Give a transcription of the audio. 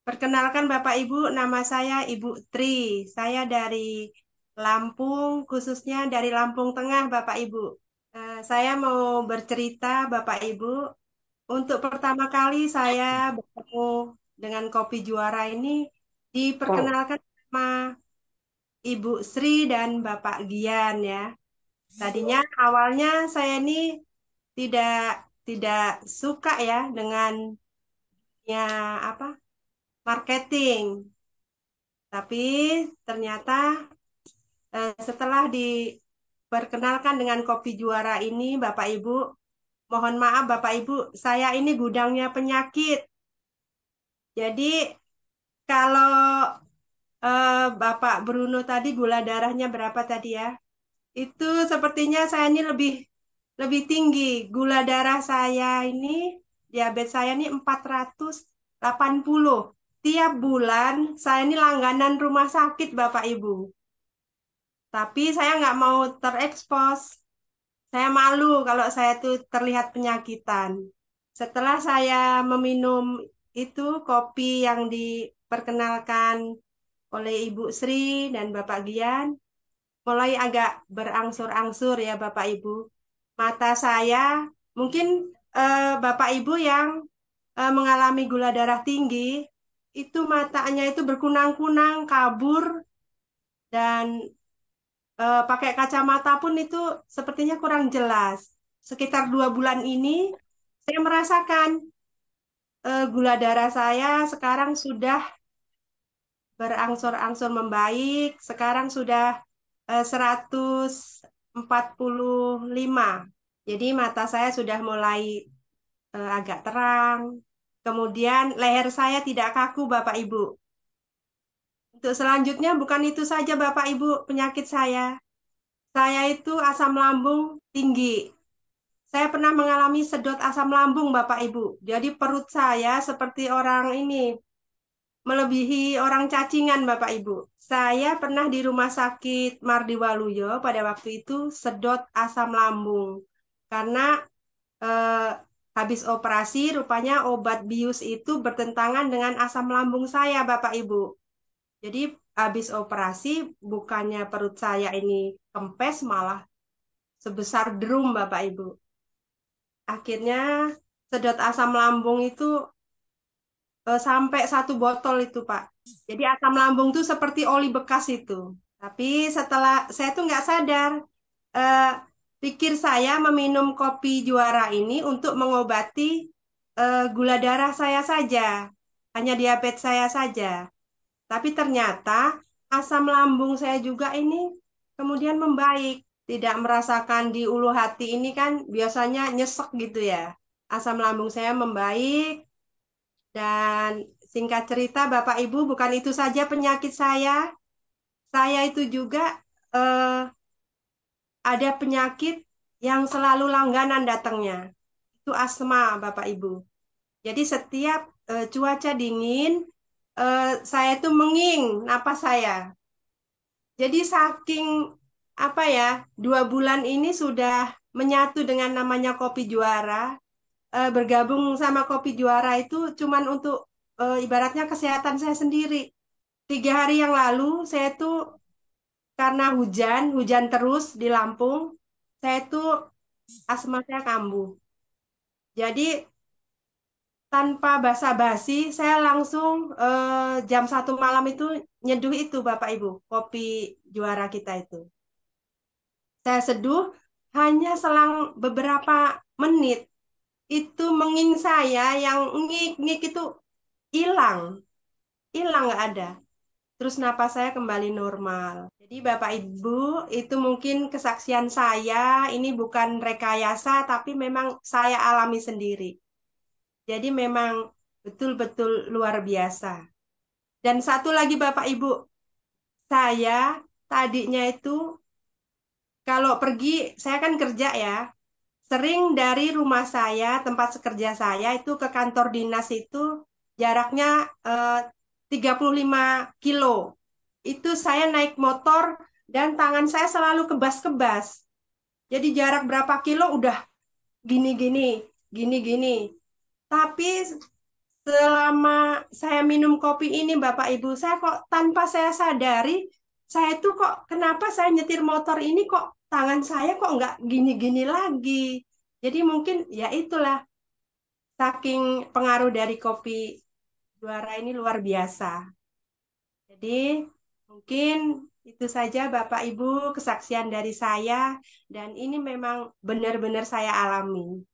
Perkenalkan Bapak Ibu, nama saya Ibu Tri. Saya dari Lampung, khususnya dari Lampung Tengah, Bapak Ibu. Saya mau bercerita, Bapak Ibu. Untuk pertama kali saya bertemu dengan Kopi Juara ini Oh, diperkenalkan sama Ibu Sri dan Bapak Gian ya. Tadinya awalnya saya ini tidak tidak suka ya dengan ya apa marketing. Tapi ternyata setelah diperkenalkan dengan kopi juara ini, Bapak Ibu, mohon maaf Bapak Ibu, saya ini gudangnya penyakit. Jadi kalau Bapak Bruno tadi gula darahnya berapa tadi ya? Itu sepertinya saya ini lebih lebih tinggi. Gula darah saya ini, diabetes saya ini 480. Tiap bulan saya ini langganan rumah sakit Bapak Ibu. Tapi saya nggak mau terekspos. Saya malu kalau saya tuh terlihat penyakitan. Setelah saya meminum itu kopi yang diperkenalkan oleh Ibu Sri dan Bapak Gian, mulai agak berangsur-angsur ya Bapak Ibu. Mata saya, mungkin Bapak Ibu yang mengalami gula darah tinggi, itu matanya itu berkunang-kunang, kabur, dan pakai kacamata pun itu sepertinya kurang jelas. Sekitar 2 bulan ini saya merasakan gula darah saya sekarang sudah berangsur-angsur membaik. Sekarang sudah 145. Jadi mata saya sudah mulai agak terang. Kemudian leher saya tidak kaku, Bapak Ibu. Untuk selanjutnya bukan itu saja, Bapak Ibu, penyakit saya. Saya itu asam lambung tinggi. Saya pernah mengalami sedot asam lambung, Bapak Ibu. Jadi perut saya seperti orang ini, melebihi orang cacingan, Bapak Ibu. Saya pernah di rumah sakit Mardi Waluyo pada waktu itu sedot asam lambung. Karena eh, habis operasi, rupanya obat bius itu bertentangan dengan asam lambung saya, Bapak Ibu. Jadi habis operasi, bukannya perut saya ini kempes, malah sebesar drum, Bapak Ibu. Akhirnya sedot asam lambung itu sampai 1 botol itu, Pak. Jadi asam lambung tuh seperti oli bekas itu. Tapi setelah saya tuh nggak sadar, eh, pikir saya meminum kopi juara ini untuk mengobati gula darah saya saja, hanya diabetes saya saja. Tapi ternyata asam lambung saya juga ini kemudian membaik. Tidak merasakan di ulu hati ini kan biasanya nyesek gitu ya. Asam lambung saya membaik dan singkat cerita Bapak Ibu bukan itu saja penyakit saya. Saya itu juga eh, ada penyakit yang selalu langganan datangnya. Itu asma Bapak Ibu. Jadi setiap cuaca dingin saya itu menging napas saya. Jadi saking apa ya, 2 bulan ini sudah menyatu dengan namanya kopi juara. Bergabung sama kopi juara itu cuman untuk ibaratnya kesehatan saya sendiri. 3 hari yang lalu saya tuh karena hujan terus di Lampung, saya tuh asma saya kambuh. Jadi tanpa basa-basi, saya langsung jam 1 malam itu nyeduh itu Bapak Ibu, kopi juara kita itu. Saya seduh hanya selang beberapa menit, itu menging saya yang ngik-ngik itu hilang, hilang nggak ada. Terus napas saya kembali normal. Jadi Bapak Ibu, itu mungkin kesaksian saya, ini bukan rekayasa, tapi memang saya alami sendiri. Jadi memang betul-betul luar biasa. Dan satu lagi Bapak Ibu, saya tadinya itu kalau pergi, saya kan kerja ya, sering dari rumah saya, tempat kerja saya itu ke kantor dinas itu jaraknya 35 kilo. Itu saya naik motor dan tangan saya selalu kebas-kebas. Jadi jarak berapa kilo udah gini-gini, gini-gini. Tapi selama saya minum kopi ini, Bapak Ibu, saya kok tanpa saya sadari, saya tuh kok kenapa saya nyetir motor ini kok tangan saya kok nggak gini-gini lagi. Jadi mungkin ya itulah saking pengaruh dari kopi juara ini luar biasa. Jadi mungkin itu saja Bapak Ibu kesaksian dari saya dan ini memang benar-benar saya alami.